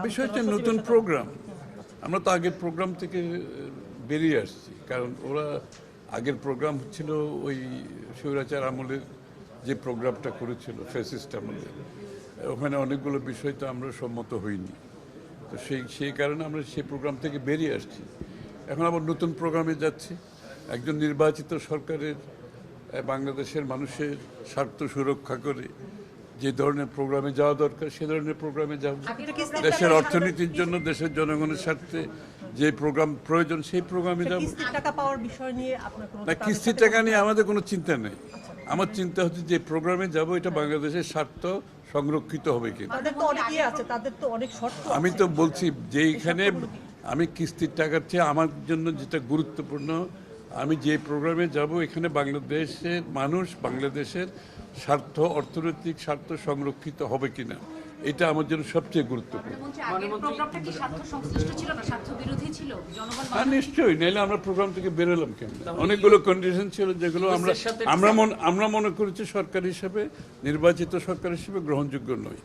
বিষয়টা নতুন প্রোগ্রাম। আমরা তো আগের প্রোগ্রাম থেকে বেরিয়ে আসছি, কারণ ওরা আগের প্রোগ্রাম ছিল ওই স্বৈরাচার আমলের যে প্রোগ্রামটা করেছিল ফ্যাসিস্ট আমলে, ওখানে অনেকগুলো বিষয় তো আমরা সম্মত হইনি। তো সেই কারণে আমরা সেই প্রোগ্রাম থেকে বেরিয়ে আসছি। এখন আবার নতুন প্রোগ্রামে যাচ্ছি। একজন নির্বাচিত সরকারের বাংলাদেশের মানুষের স্বার্থ সুরক্ষা করে যে ধরনের প্রোগ্রামে যাওয়া দরকার সে ধরনের প্রোগ্রামে যাব। দেশের অর্থনীতির জন্য, দেশের জনগণের স্বার্থে যে প্রোগ্রাম প্রয়োজন সেই প্রোগ্রামে যাব। না, কিস্তির টাকা নিয়ে আমাদের কোনো চিন্তা নেই। আমার চিন্তা হচ্ছে যে প্রোগ্রামে যাব এটা বাংলাদেশের স্বার্থ সংরক্ষিত হবে কিনা। আমি তো বলছি যে এখানে আমি কিস্তির টাকার চেয়ে আমার জন্য যেটা গুরুত্বপূর্ণ, আমি যে প্রোগ্রামে যাব এখানে বাংলাদেশের মানুষ, বাংলাদেশের স্বার্থ, অর্থনৈতিক স্বার্থ সংরক্ষিত হবে কিনা, এটা আমার জন্য সবচেয়ে গুরুত্বপূর্ণ। হ্যাঁ, নিশ্চয়ই, নাহলে আমরা প্রোগ্রাম থেকে বেরোলাম কেন? অনেকগুলো কন্ডিশন ছিল যেগুলো আমরা মনে করেছি সরকার হিসেবে, নির্বাচিত সরকার হিসেবে গ্রহণযোগ্য নয়।